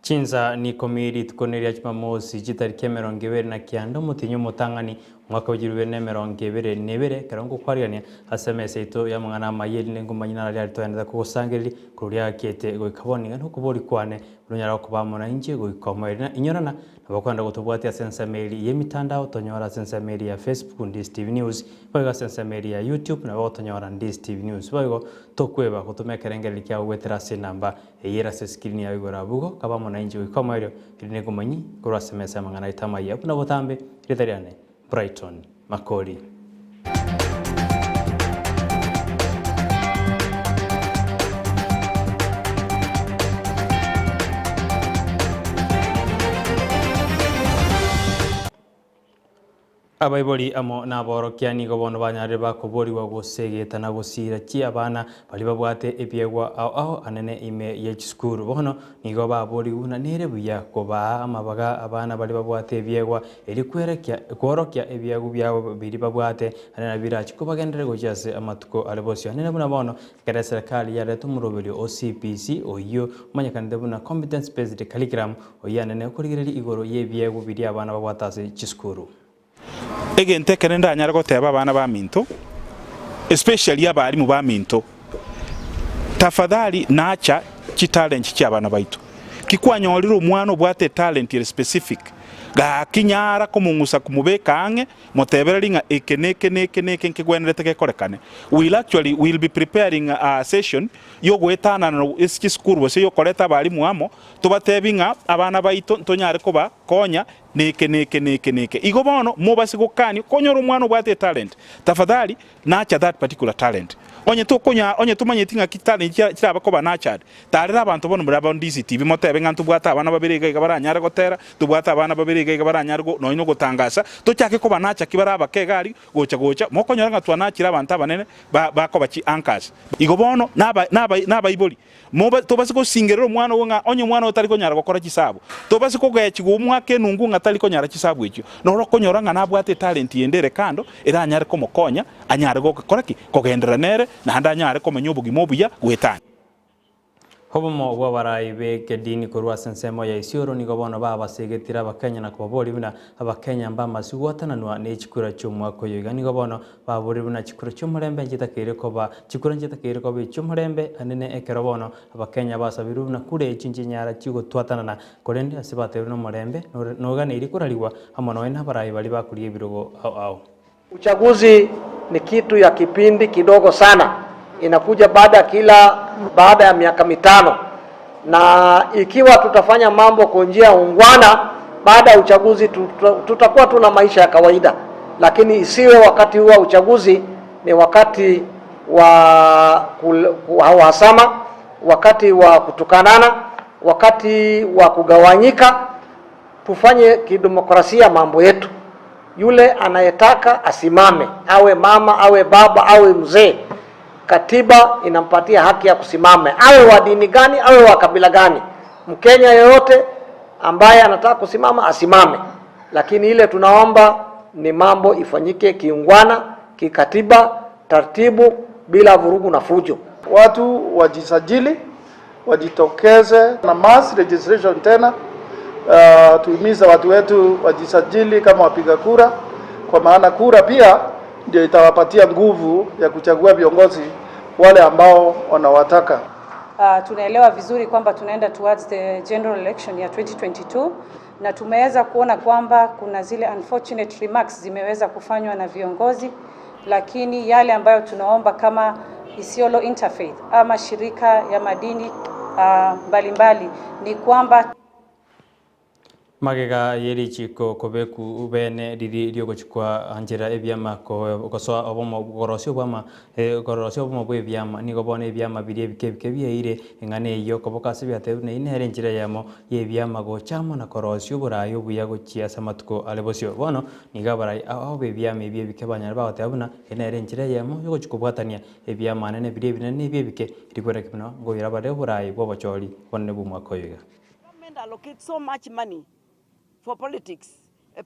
Chinsa Ikomi tukoneria Jumamosi jitariki 29 mutinyo mutangani mwaka wa 2022 karongo kwariania asemese ito ya mwana mayeli nengumanyina ali alitwenda kugusangiriri kuria kete goikaboni no kubori kwane runyara kubamona inje goikomerina inyorana nabakwenda gutubwatia sensa mail yemitandao tonyora sensa mail ya Facebook Ndizi TV News baga sensa mail ya YouTube na botonyora Ndizi TV News bago tokweba gutumekerengeri kya gwetera sinamba eyera se screen ya igora bugo kabamona inje goikomeryo irine gumanyi kurwa semesa mangana itamaya na botambe ritariane Brighton Makori. Abaiboli amo naborokiani gobono banyare bakobori wa gosegeta na gosira ki abana bali babwate ebyegwa aho anene ime ya school bono nigo babori una nere buya koba amabaga abana bali babwate ebyegwa eri kworokia ebyegu byabo biri babwate anena birachi kubagendere gojase amatuko alebosyo anene buna bono kare serikali ya leto murobeli OCPC oyo manyakanide buna competence based curriculum oyanene kurigireri igoro yebyegu biri abana babwatase chiskuru. Egente kenenda anyara goteba abana ba minto especially abari mu ba minto tafadhali nacha ki talent ki abana baitu kikwanyolira omwana obwate talent specific ga kinyara komungusa kumubeka ange motebereri nga ekeneke nkigwenerete kekorekane will be preparing a session yo gwetana no eski school bose yo koleta abari mu amo tubatebinga abana baitu ntonyare koba konya neke igo bono mobasi gukani konyora omwana obwate talent tafadhali nacha that particular talent onye tumanyetinga ki talent kiraba koba nacha tarira abantu bono muri Ndizi TV motebe nga ntubwata abana babirega baranyara gotera tubwata abana babirega baranyara go no gutangasa tocyake koba nacha kibara bakegari gocha mokonyora nga twanakira abantu abanene bakoba ki anchors igo bono nabayiboli moba tobasi ko singerero omwana wonga onye mwana otari konyara gukora kisabo tobasi ko gachigo umwake nungu ngatari konyara kisabo ekyo no konyora nga nabwate talent yendere kando era anyare ko mokonya anyare gukora ki kogendera nere na handa anyare ko menyobugi mobuya gwetana Hobomo bwabarayi bekedini kurwa sensemo ya isioro ni gobono baba segetira abakenya na kubabori bina abakenya mbama sigwatananwa ne chikura cy'umwako yoga ni gobono babori bina chikura cy'umurembe ngitakere koba chikura ngitakere koba cy'umurembe anene ekerobono abakenya basabiru na kure cinjinyara cyugo twatanana korendi asibate no murembe nogane iri kuraliwa hamono ena barayi bali bakuriye birogo au uchaguzi ni kitu ya kipindi kidogo sana inakuja baada ya miaka mitano, na ikiwa tutafanya mambo kwa njia ungwana baada ya uchaguzi tutakuwa tuna maisha ya kawaida, lakini isiwe wakati wa uchaguzi ni wakati wa uhasama, wakati wa kutukanana, wakati wa kugawanyika. Tufanye kidemokrasia mambo yetu. Yule anayetaka asimame, awe mama, awe baba, awe mzee, katiba inampatia haki ya kusimama, awe wa dini gani, awe wa kabila gani. Mkenya yoyote ambaye anataka kusimama asimame, lakini ile tunaomba ni mambo ifanyike kiungwana, kikatiba, taratibu, bila vurugu na fujo. Watu wajisajili, wajitokeze na mass registration tena. Tuhimiza watu wetu wajisajili kama wapiga kura, kwa maana kura pia ndio itawapatia nguvu ya kuchagua viongozi wale ambao wanawataka. Tunaelewa vizuri kwamba tunaenda towards the general election ya 2022 na tumeweza kuona kwamba kuna zile unfortunate remarks zimeweza kufanywa na viongozi, lakini yale ambayo tunaomba kama Isiolo Interfaith ama shirika ya madini mbalimbali ni kwamba Magega yeri chiko kobeku ubene didi dio kochukua anjira ebyama ko so obomo gorosio bama gorosio bomo bwe byama ni gobone byama biri bike byeire ngane iyo koboka sibyate ne inere njira yamo ye byama go chamo na korosio burayo buya go chia samatuko alebosio bono ni gabarai aho be byama bye bike banyara bagote abuna inere njira yamo yo kochukubwatania ebyama nene biri binene bye bike rikwere kibno go irabade burayi bwo bochori bonne bumwa koyiga. Government allocate so much money for politics,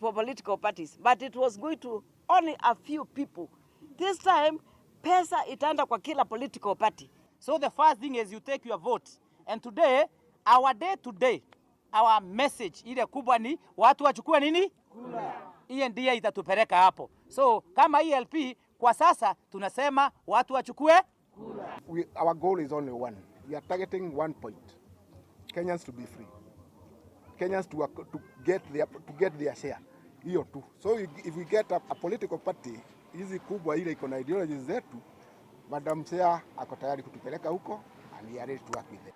for political parties, but it was going to only a few people. This time, pesa itaenda kwa kila political party. So the first thing is you take your vote. And today, our day today, our message ile kubwa ni watu wachukue nini? Kura. Hiyo ndiyo itatupeleka hapo. So kama ELP kwa sasa tunasema watu wachukue kura. Our goal is only one. We are targeting 1 point. Kenyans to be free. Kenyans to get their share. Hiyo tu. So if we get a political party hizi kubwa ile iko na ideologies zetu, Madam Chair ako tayari kutupeleka huko and we are ready to work with them.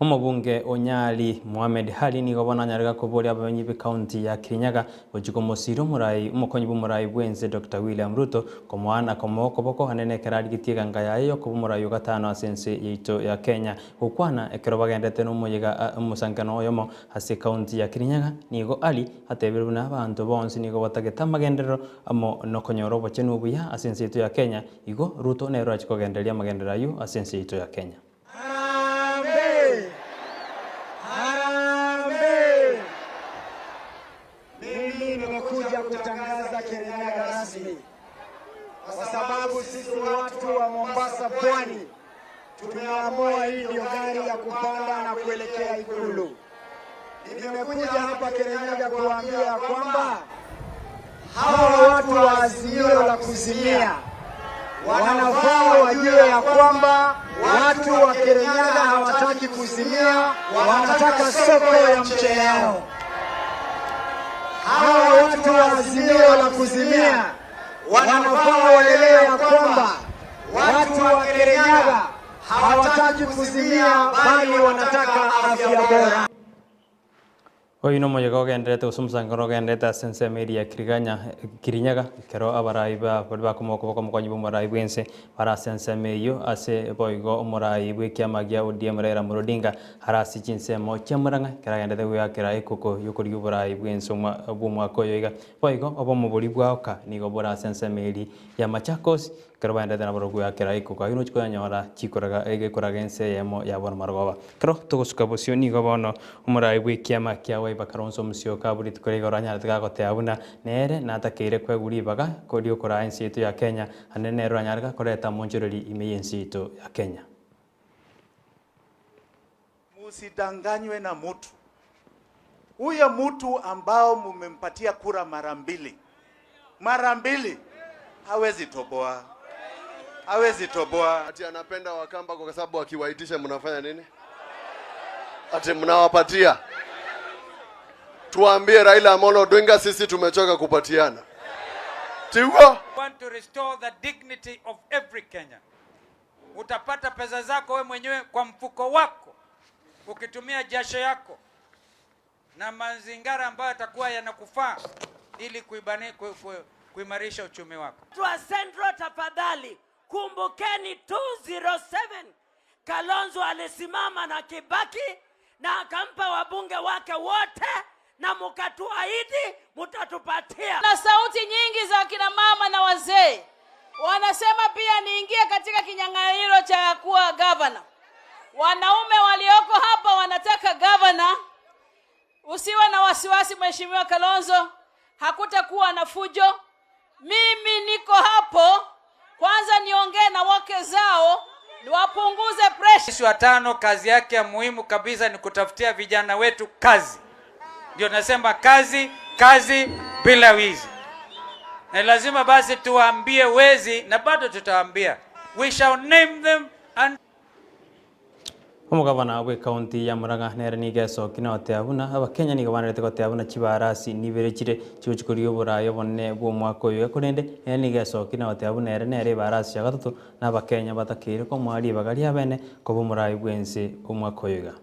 Omubunge Onyali Mohamed Hali ni gobona nyarega kubori ababanyi be county ya Kirinyaga ojuko musiro murai umukonyi bumurai bwenze Dr. William Ruto komwana komoko boko hanene kerari gitiga ngayayo kubumurai gatano asense yito ya Kenya ukwana ekerobagendete no muyiga umusangano oyomo hase county ya Kirinyaga nigo ali hatebiruna abantu bonsi nigo batageta magendero amo nokonyoro bochenu buya asense yito ya Kenya igo Ruto nero achikogenderia magendera yu asense yito ya Kenya. Kutangaza Kirinyaga rasmi kwa sababu sisi watu wa Mombasa Pwani tumeamua hii ndio gari ya kupanda na kuelekea Ikulu. Nimekuja hapa Kirinyaga kuambia kwamba hawa watu wa Azimio la Kuzimia wanafaa wajue ya kwamba watu wa Kirinyaga hawataki kuzimia, wanataka soko ya mchele yao. Hawa watu wa Azimio la Kuzimia wanafaa waelewe ya kwamba watu wa Kirinyaga hawataki kuzimia bali wanataka afya bora. Oyino moyego gendete usumsangoro gendete asense media Kirinyaga kero abaraiba bwa komoko komukonyi bumurai bwense para sense meyo ase boygo umurai bwekyamagia odiemrera murodinga harasi Chinsa mochemuranga keragendete gwakira ikoko yukuri uburai bwense bumwa koyoiga boygo obomuburi bwaoka nigo bora sense media ya Machakos kero bandete na borogu yakira ikoko ino chikonyora chikoraga egekoragense yemo yabona margoba kero tugusuka bosio nigo bono umurai bwekyama kyawe bakaronso musio kaburi tukorega ranya tgagote abuna nere natakire kweguri baga kodio kora ensi yetu ya Kenya anene ranya koreta monjoreri imeyensi yetu ya Kenya. Musidanganywe na mtu. Huyo mtu ambao mumempatia kura mara mbili hawezi toboa. Ati anapenda Wakamba kwa sababu akiwaitisha mnafanya nini? Ati mnawapatia. Tuambie Raila Amolo Odinga sisi tumechoka kupatiana. Tiwa. Want to restore the dignity of every Kenyan. Utapata pesa zako wewe mwenyewe kwa mfuko wako ukitumia jasho yako na mazingara ambayo yatakuwa yanakufaa ili kuimarisha uchumi wako. Tua Central tafadhali, kumbukeni 207 Kalonzo alisimama na Kibaki na akampa wabunge wake wote na mukatuahidi mutatupatia. Na sauti nyingi za kina mama na wazee wanasema pia niingie katika kinyang'anyiro cha kuwa governor. Wanaume walioko hapa wanataka governor. Usiwe na wasiwasi Mheshimiwa Kalonzo, hakutakuwa na fujo. Mimi niko hapo kwanza niongee na wake zao niwapunguze pressure. Sisi watano kazi yake ya muhimu kabisa ni kutafutia vijana wetu kazi. Ndio nasema kazi bila wizi. Na lazima basi tuwaambie wezi na bado tutawaambia. We shall name them and Omugabana we county ya Murang'a nere nigeso kinote abuna abakenya ni gabanete kote abuna chibarasi niberekire chigochikori oburayo bonne bwo mwako yo kurende nigeso kinote abuna nere barasi ya gatatu n'abakenya batakire ko mwari bagari abene ko bomurayo bwense omwako yoga.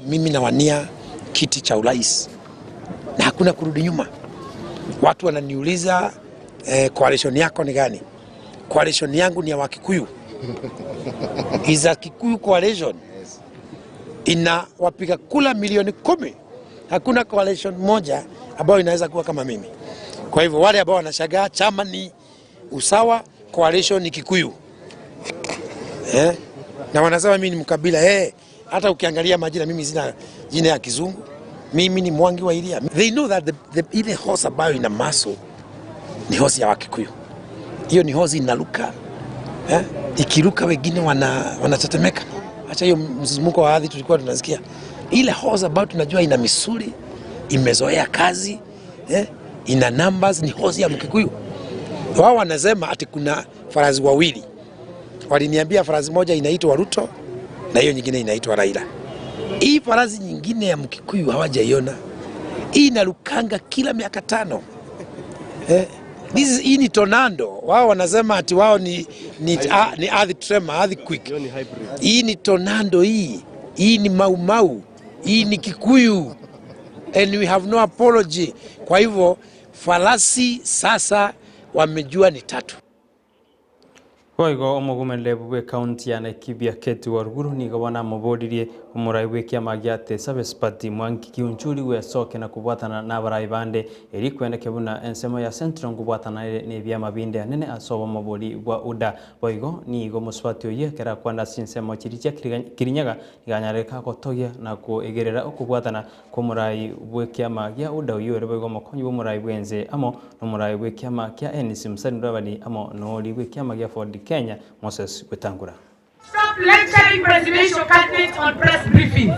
Mimi nawania kiti cha urais na hakuna kurudi nyuma. Watu wananiuliza coalition yako ni gani? Coalition yangu ni ya Wakikuyu. Iza Kikuyu coalition ina wapiga kula milioni 10. Hakuna coalition moja ambayo inaweza kuwa kama mimi. Kwa hivyo wale ambao wanashangaa chama ni Usawa, coalition ni Kikuyu. Na wanasema mimi ni mkabila. Hata ukiangalia majina mimi sina jina ya Kizungu. Mimi ni Mwangi wa Iria. They know that ile horse ambayo ina muscle ni horse ya Wakikuyu. Hiyo ni horse inaruka. Ikiruka wengine wanatetemeka. Acha hiyo msimuko wa ardhi tulikuwa tunasikia. Ile horse ambayo tunajua ina misuli, imezoea kazi, ina numbers, ni horse ya Mkikuyu. Wao wanasema ati kuna farasi wawili. Waliniambia farasi moja inaitwa Ruto na hiyo nyingine inaitwa Raila. Hii farasi nyingine ya Mkikuyu hawajaiona. Hii inarukanga kila miaka 5. Hii ni tornado. Wao wanasema ati wao ni earth tremor, earthquake. Hii ni tornado hii. Hii ni mau. Hii ni Kikuyu. And we have no apology. Kwa hivyo farasi sasa wamejua ni 3. Koigo omugumenle bwe county ya Laikipia Ketu waruguru ni gabana mubodirie umurai wiki amagiate sabespati Mwangi kiunchuri we soke na kubwatana na barai bande eri kwenda kebuna ensemo ya central kubwatana ne bya mabinde nene asoba mabodi bwa uda boigo ni go muswati oye kera kwanda sinsemo chiricha kirinyaga iganyareka kotoya na ko egerera okubwatana ko murai bwe kyamagia uda oyo ere boigo mokonyi bo murai bwenze amo no murai bwe kyamagia enisim sanurabani amo no li bwe kyamagia for Kenya, Moses Wetangura. Stop lecturing presidential candidates on press briefings.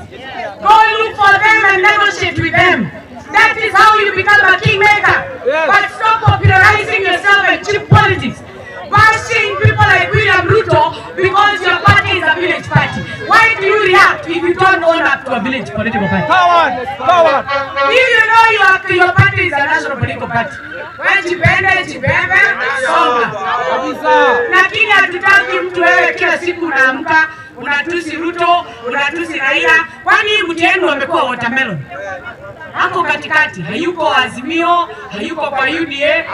Go look for them and negotiate with them. That is how you become a kingmaker. But stop popularizing yourself and cheap politics. Bashing people like William Ruto because your party is a village party. Why do you react if you don't own up to a village political party? Coward! If you know your party is a national political party, Jibembe, songa. Lakini hatutaki mtu wewe kila siku unaamka, unatusi Ruto, unatusi Raila. Kwani mtu yenu wamekuwa watermelon? Hako katikati, hayuko Azimio, hayuko kwa UDA.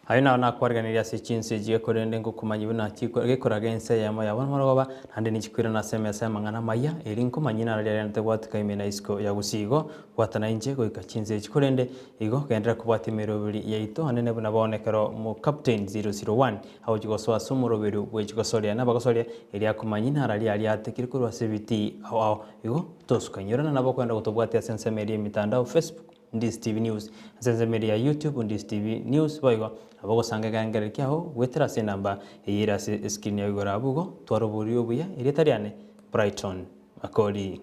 Haina na kwarganiria se chinse je korende ngo kumanyibuna gekora gense ya moya wan maroba hande ni chikwira na sema ngana maya erinko manyina rya nte gwatuka imena isko ya gusigo gwatana inje go ikachinze chikorende igo kendera kubati merobiri yaito hanene buna bonekero mu captain 001 hawo jigoswa sumurobiri bwe jigosoria na bagosoria eri akumanyina rya atekirikuru asebiti awo igo tosukanyirana nabo kwenda gutobwatia sense media mitandao Facebook Ndizi TV News sense media YouTube Ndizi TV News boigo abogo sanga gangere kyaho wetera se namba yira se screen ya igora abugo twaroburi obuya iretariane Brighton akoli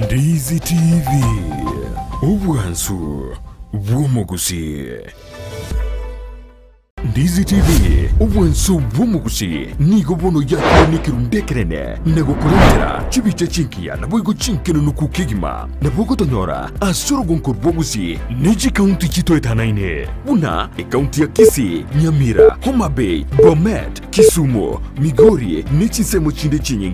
Ndizi TV Ubwansu Bwumugusi. Ndizi TV Ubwansu Bwumugusi nigo bono yakoni kirundekerene nego kurundera chibiche chinkia na boigo chinkeno nukukigima na bogo tonyora asoro gonkor bogusi neji county chito etanaine una county ya Kisii, Nyamira, Homa Bay, Bomet, Kisumu, Migori nechi semo chinde chinyi